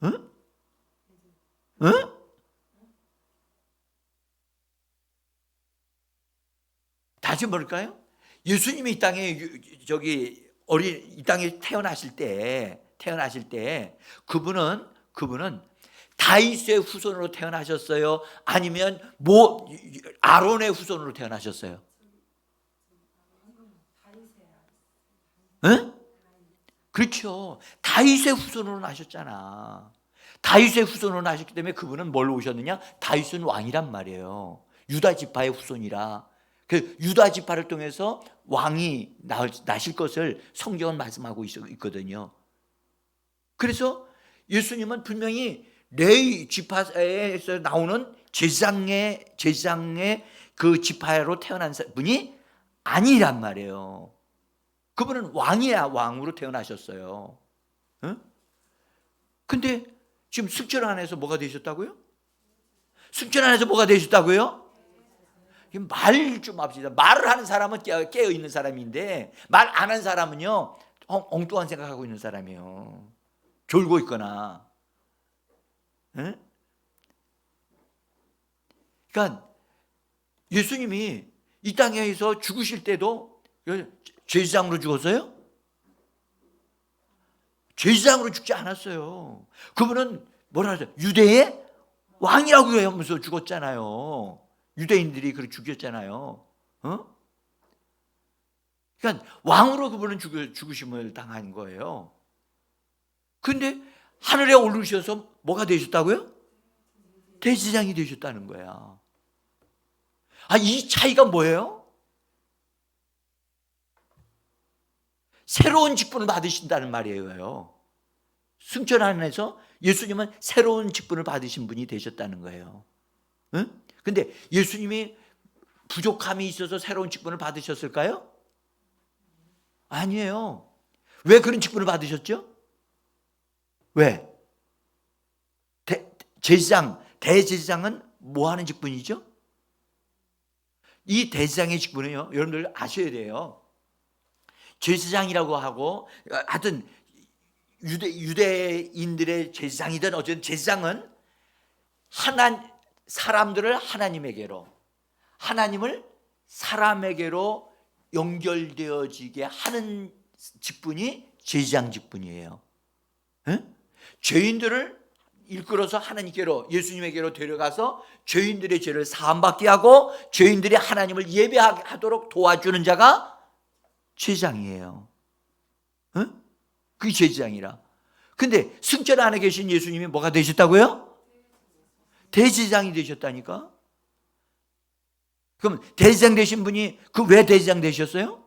응? 응? 다시 뭘까요? 예수님이 이 땅에 이 땅에 태어나실 때 그분은 다윗의 후손으로 태어나셨어요? 아니면 아론의 후손으로 태어나셨어요? 응? 그렇죠. 다윗의 후손으로 나셨잖아. 다윗의 후손으로 나셨기 때문에 그분은 뭘로 오셨느냐? 다윗은 왕이란 말이에요. 유다 지파의 후손이라. 그 유다 지파를 통해서 왕이 나실 것을 성경은 말씀하고 있거든요. 그래서 예수님은 분명히 레위 지파에서 나오는 제사장의 그 지파로 태어난 분이 아니란 말이에요. 그분은 왕으로 태어나셨어요. 근데 지금 승천 안에서 뭐가 되셨다고요? 승천 안에서 뭐가 되셨다고요? 말 좀 합시다. 말을 하는 사람은 깨어 있는 사람인데, 말 안 하는 사람은요, 엉뚱한 생각하고 있는 사람이에요. 졸고 있거나. 그러니까 예수님이 이 땅에서 죽으실 때도 제사장으로 죽었어요? 제사장으로 죽지 않았어요. 그분은 뭐라 하죠? 유대의 왕이라고 하면서 죽었잖아요. 유대인들이 그렇게 죽였잖아요. 그러니까 왕으로 그분은 죽으심을 당한 거예요. 근데 하늘에 오르셔서 뭐가 되셨다고요? 대제사장이 되셨다는 거야. 이 차이가 뭐예요? 새로운 직분을 받으신다는 말이에요. 승천 안에서 예수님은 새로운 직분을 받으신 분이 되셨다는 거예요. 근데 예수님이 부족함이 있어서 새로운 직분을 받으셨을까요? 아니에요. 왜 그런 직분을 받으셨죠? 왜? 대제사장은 뭐 하는 직분이죠? 이 대제사장의 직분은요, 여러분들 아셔야 돼요. 제사장이라고 하고, 하여튼 유대인들의 제사장이든 어쨌든 제사장은 사람들을 하나님에게로, 하나님을 사람에게로 연결되어지게 하는 직분이 제사장 직분이에요. 죄인들을 이끌어서 하나님께로, 예수님에게로 데려가서 죄인들의 죄를 사함받게 하고 죄인들이 하나님을 예배하도록 도와주는 자가 제사장이에요. 응? 그게 제사장이라. 근데 승천 안에 계신 예수님이 뭐가 되셨다고요? 대제사장이 되셨다니까. 그럼 대제사장 되신 분이 왜 대제사장 되셨어요?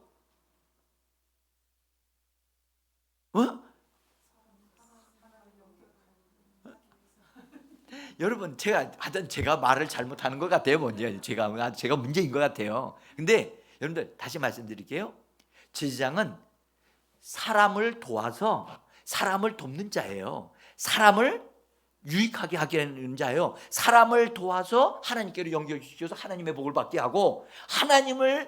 여러분, 제가 말을 잘못하는 것 같아요. 먼저 제가 문제인 것 같아요. 근데 여러분들 다시 말씀드릴게요. 제사장은 사람을 도와서 사람을 돕는 자예요. 사람을 유익하게 하게 하는 자예요. 사람을 도와서 하나님께로 연결시켜서 하나님의 복을 받게 하고 하나님과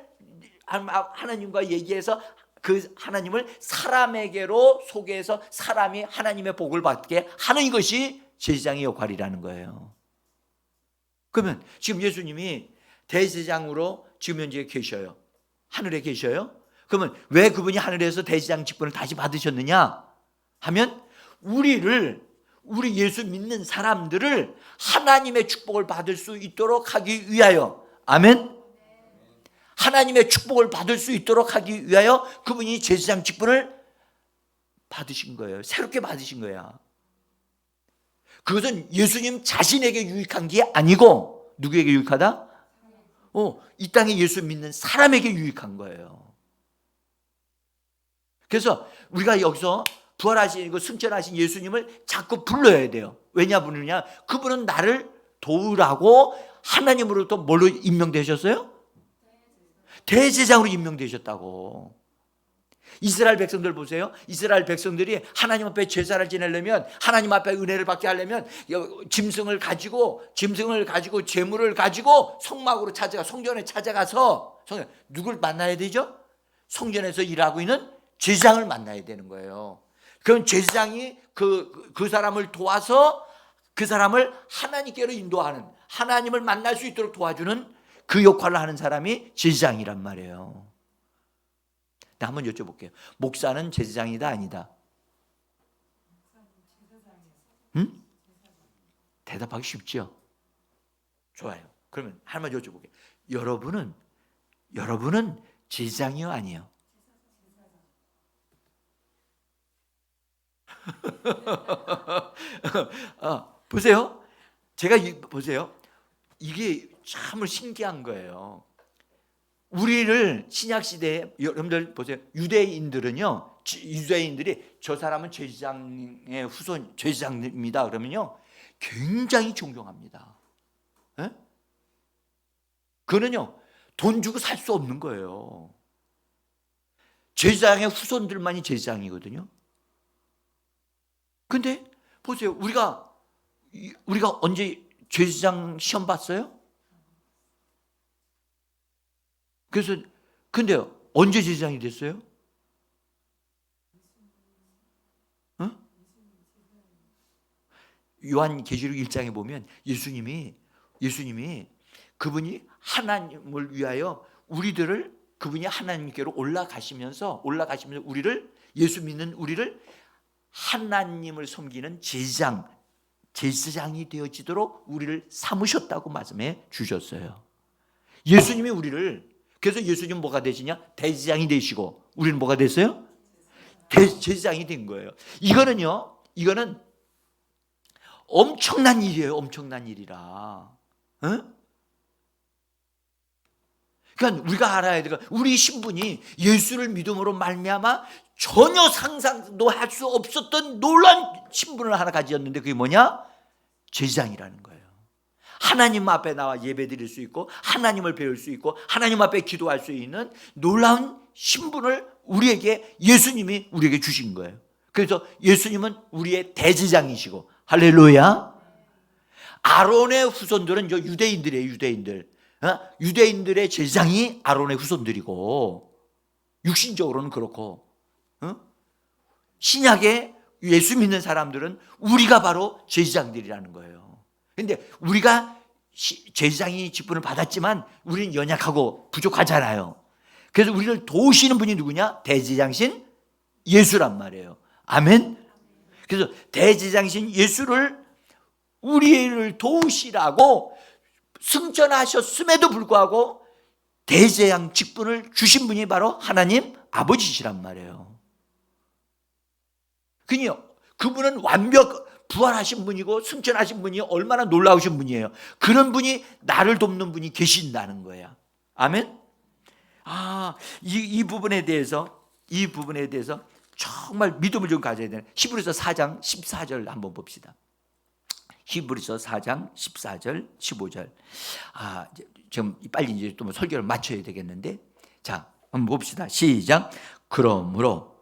얘기해서 그 하나님을 사람에게로 소개해서 사람이 하나님의 복을 받게 하는 것이 제사장의 역할이라는 거예요. 그러면 지금 예수님이 대제사장으로 지금 현재 계셔요. 하늘에 계셔요. 그러면 왜 그분이 하늘에서 대제사장 직분을 다시 받으셨느냐 하면 우리 예수 믿는 사람들을 하나님의 축복을 받을 수 있도록 하기 위하여, 아멘. 하나님의 축복을 받을 수 있도록 하기 위하여 그분이 제사장 직분을 받으신 거예요. 새롭게 받으신 거야. 그것은 예수님 자신에게 유익한 게 아니고 누구에게 유익하다? 이 땅에 예수 믿는 사람에게 유익한 거예요. 그래서 우리가 여기서 부활하시고 승천하신 예수님을 자꾸 불러야 돼요. 왜냐 부르냐? 그분은 나를 도우라고 하나님으로부터 뭘로 임명되셨어요? 대제사장으로 임명되셨다고. 이스라엘 백성들 보세요. 이스라엘 백성들이 하나님 앞에 제사를 지내려면, 하나님 앞에 은혜를 받게 하려면 짐승을 가지고 제물을 가지고 성전에 찾아가서 누굴 만나야 되죠? 성전에서 일하고 있는 제사장을 만나야 되는 거예요. 그럼 제사장이 그 사람을 도와서 그 사람을 하나님께로 인도하는, 하나님을 만날 수 있도록 도와주는 그 역할을 하는 사람이 제사장이란 말이에요. 한번 여쭤볼게요. 목사는 제사장이다 아니다? 응? 대답하기 쉽죠? 좋아요. 그러면 한번 여쭤볼게요. 여러분은 제사장이요 아니에요? 보세요. 보세요. 이게 참 신기한 거예요. 우리를 신약시대에, 여러분들 보세요. 유대인들이 저 사람은 제사장의 후손, 제사장입니다 그러면요 굉장히 존경합니다. 에? 그거는요 돈 주고 살 수 없는 거예요. 제사장의 후손들만이 제사장이거든요. 근데 보세요. 우리가 언제 제사장 시험 봤어요? 그래서 근데 언제 제사장이 됐어요? 요한계시록 1장에 보면 예수님이 그분이 하나님을 위하여 그분이 하나님께로 올라가시면서 예수 믿는 우리를 하나님을 섬기는 제사장이 되어지도록 우리를 삼으셨다고 말씀해 주셨어요. 예수님이 그래서 예수님 뭐가 되시냐? 대제사장이 되시고 우리는 뭐가 됐어요? 제사장이 된 거예요. 이거는 엄청난 일이에요. 엄청난 일이라. 그러니까 우리가 알아야 돼요. 우리 신분이 예수를 믿음으로 말미암아 전혀 상상도 할 수 없었던 놀라운 신분을 하나 가졌는데 그게 뭐냐? 제사장이라는 거예요. 하나님 앞에 나와 예배 드릴 수 있고 하나님을 배울 수 있고 하나님 앞에 기도할 수 있는 놀라운 신분을 예수님이 우리에게 주신 거예요. 그래서 예수님은 우리의 대제사장이시고, 할렐루야. 아론의 후손들은 유대인들이에요. 유대인들의 제사장이 아론의 후손들이고, 육신적으로는 그렇고, 신약에 예수 믿는 사람들은 우리가 바로 제사장들이라는 거예요. 그런데 우리가 제사장이 직분을 받았지만 우리는 연약하고 부족하잖아요. 그래서 우리를 도우시는 분이 누구냐? 대제사장신 예수란 말이에요. 아멘. 그래서 대제사장신 예수를 우리를 도우시라고 승천하셨음에도 불구하고 대제양 직분을 주신 분이 바로 하나님 아버지시란 말이에요. 그분은 부활하신 분이고 승천하신 분이 얼마나 놀라우신 분이에요. 그런 분이 나를 돕는 분이 계신다는 거야. 아멘. 이 부분에 대해서 정말 믿음을 좀 가져야 되는 히브리서 4장 14절 한번 봅시다. 히브리서 4장 14절 15절. 지금 빨리 이제 또 설교를 마쳐야 되겠는데, 자 한번 봅시다. 시작. 그러므로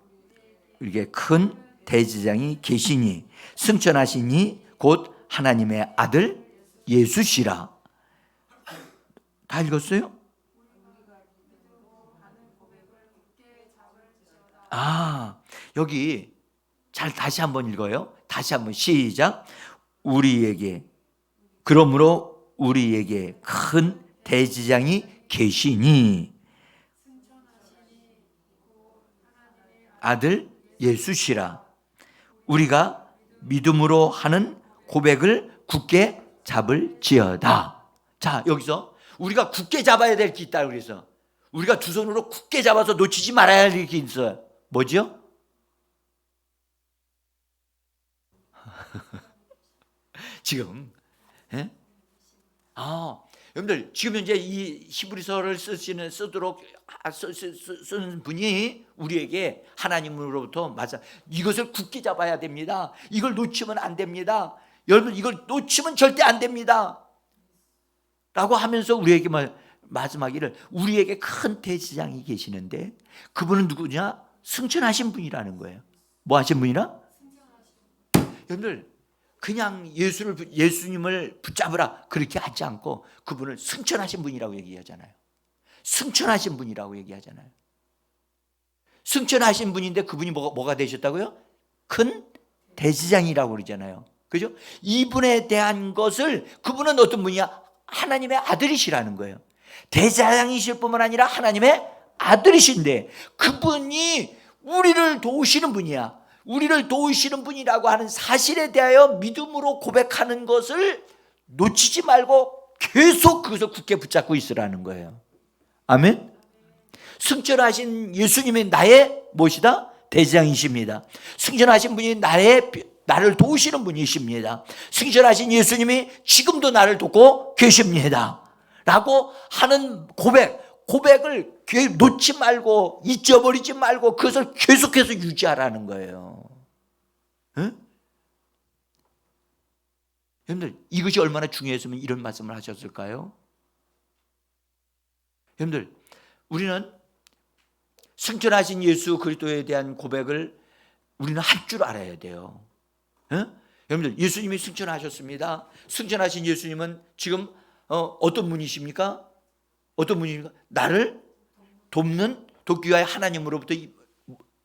우리에게 큰 대제사장이 계시니 승천하시니 곧 하나님의 아들 예수시라. 다 읽었어요? 여기 잘 다시 한번 읽어요. 다시 한번 시작. 그러므로 우리에게 큰 대제사장이 계시니 아들 예수시라. 우리가 믿음으로 하는 고백을 굳게 잡을지어다. 자, 여기서 우리가 굳게 잡아야 될 게 있다. 그래서 우리가 두 손으로 굳게 잡아서 놓치지 말아야 할 게 있어요. 뭐죠? 지금 여러분들 지금 현재 이 히브리서를 쓰는 분이 우리에게 하나님으로부터 이것을 굳게 잡아야 됩니다. 이걸 놓치면 안 됩니다. 여러분 이걸 놓치면 절대 안 됩니다. 라고 하면서 우리에게 마지막에를 우리에게 큰 대제사장이 계시는데 그분은 누구냐? 승천하신 분이라는 거예요. 뭐 하신 분이라? 여러분들 그냥 예수님을 붙잡으라 그렇게 하지 않고 그분을 승천하신 분이라고 얘기하잖아요. 승천하신 분이라고 얘기하잖아요. 승천하신 분인데 그분이 뭐가 되셨다고요? 큰 대제사장이라고 그러잖아요. 그죠? 이분에 대한 것을 그분은 어떤 분이야? 하나님의 아들이시라는 거예요. 대제사장이실 뿐만 아니라 하나님의 아들이신데 그분이 우리를 도우시는 분이야. 우리를 도우시는 분이라고 하는 사실에 대하여 믿음으로 고백하는 것을 놓치지 말고 계속 그것을 굳게 붙잡고 있으라는 거예요. 아멘. 승천하신 예수님이 나의 무엇이다? 대제사장이십니다. 승천하신 분이 나를 도우시는 분이십니다. 승천하신 예수님이 지금도 나를 돕고 계십니다. 라고 하는 고백을 놓지 말고 잊어버리지 말고 그것을 계속해서 유지하라는 거예요. 응? 여러분들 이것이 얼마나 중요했으면 이런 말씀을 하셨을까요? 여러분들 우리는 승천하신 예수 그리스도에 대한 고백을 우리는 할 줄 알아야 돼요. 응? 여러분들 예수님이 승천하셨습니다. 승천하신 예수님은 지금 어떤 분이십니까? 어떤 분입니까? 나를 돕기 위하여 하나님으로부터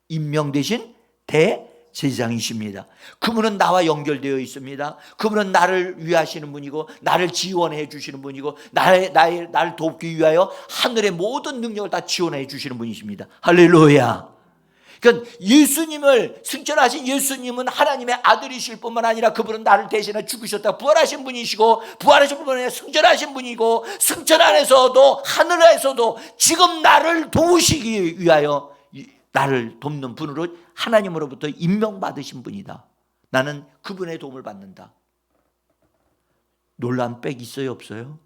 임명되신 대제사장이십니다. 그분은 나와 연결되어 있습니다. 그분은 나를 위하시는 분이고 나를 지원해 주시는 분이고 나를 돕기 위하여 하늘의 모든 능력을 다 지원해 주시는 분이십니다. 할렐루야. 그러니까 승천하신 예수님은 하나님의 아들이실 뿐만 아니라 그분은 나를 대신해 죽으셨다 부활하신 분이시고 부활하신 분은 아니라 승천하신 분이고 승천 안에서도 하늘에서도 지금 나를 도우시기 위하여 나를 돕는 분으로 하나님으로부터 임명받으신 분이다. 나는 그분의 도움을 받는다. 놀란 빽 있어요 없어요?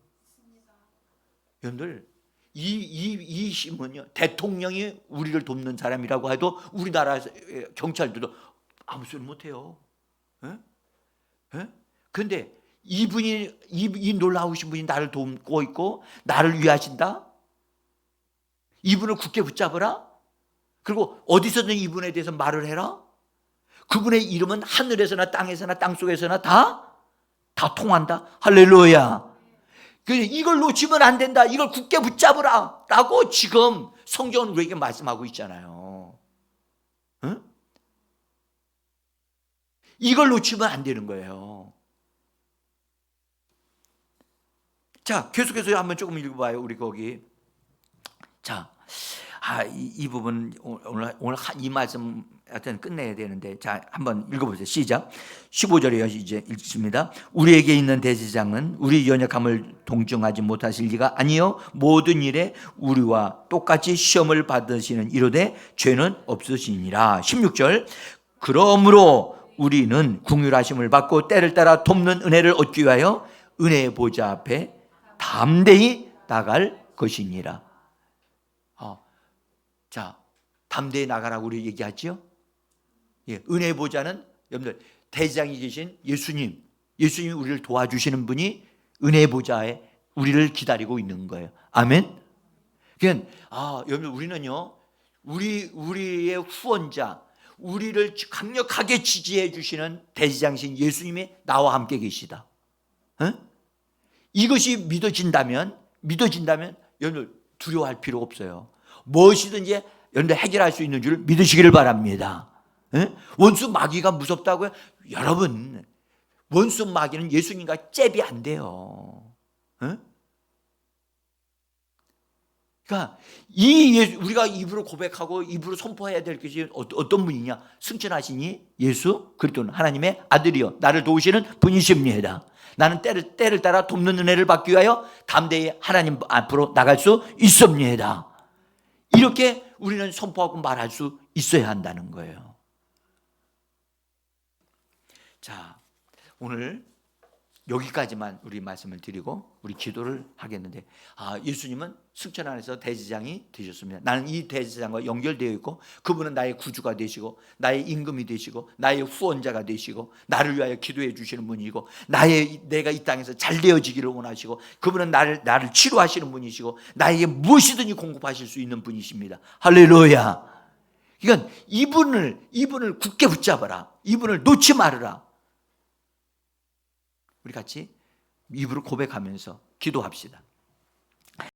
여러분들 이 신문요 대통령이 우리를 돕는 사람이라고 해도 우리나라 경찰들도 아무 소리 못해요. 그런데 이 놀라우신 분이 나를 돕고 있고 나를 위하신다. 이분을 굳게 붙잡으라. 그리고 어디서든 이분에 대해서 말을 해라. 그분의 이름은 하늘에서나 땅에서나 땅속에서나 다 통한다. 할렐루야. 이걸 놓치면 안 된다. 이걸 굳게 붙잡으라. 라고 지금 성경은 우리에게 말씀하고 있잖아요. 응? 이걸 놓치면 안 되는 거예요. 자, 계속해서 한번 조금 읽어봐요. 우리 거기. 자, 이 부분 오늘 이 말씀 하여튼 끝내야 되는데, 자 한번 읽어보세요. 시작. 15절에 이제 읽습니다. 우리에게 있는 대제사장은 우리 연약함을 동정하지 못하실 리가 아니요 모든 일에 우리와 똑같이 시험을 받으시는 이로되 죄는 없으시니라. 16절. 그러므로 우리는 긍휼하심을 받고 때를 따라 돕는 은혜를 얻기 위하여 은혜의 보좌 앞에 담대히 나갈 것이니라. 자, 담대히 나가라고 우리 얘기하죠. 예, 은혜의 보좌는 여러분들 대제사장이 계신 예수님이 우리를 도와주시는 분이 은혜의 보좌에 우리를 기다리고 있는 거예요. 아멘. 그러니까 여러분들 우리는요, 우리의 후원자, 우리를 강력하게 지지해 주시는 대제사장이신 예수님이 나와 함께 계시다. 이것이 믿어진다면 여러분들 두려워할 필요 없어요. 무엇이든지 여러분들 해결할 수 있는 줄 믿으시기를 바랍니다. 원수 마귀가 무섭다고요? 여러분, 원수 마귀는 예수님과 잽이 안 돼요. 그러니까 우리가 입으로 고백하고 입으로 선포해야 될 것이 어떤 분이냐? 승천하시니 예수 그리스도는 하나님의 아들이요 나를 도우시는 분이십니다. 나는 때를 따라 돕는 은혜를 받기 위하여 담대히 하나님 앞으로 나갈 수 있습니다. 이렇게 우리는 선포하고 말할 수 있어야 한다는 거예요. 자, 오늘 여기까지만 우리 말씀을 드리고 우리 기도를 하겠는데, 예수님은 승천 안에서 대제사장이 되셨습니다. 나는 이 대제사장과 연결되어 있고 그분은 나의 구주가 되시고 나의 임금이 되시고 나의 후원자가 되시고 나를 위하여 기도해 주시는 분이고 내가 이 땅에서 잘 되어지기를 원하시고 그분은 나를 치료하시는 분이시고 나에게 무엇이든지 공급하실 수 있는 분이십니다. 할렐루야. 그러니까 이분을 굳게 붙잡아라. 이분을 놓지 말아라. 우리 같이 입으로 고백하면서 기도합시다.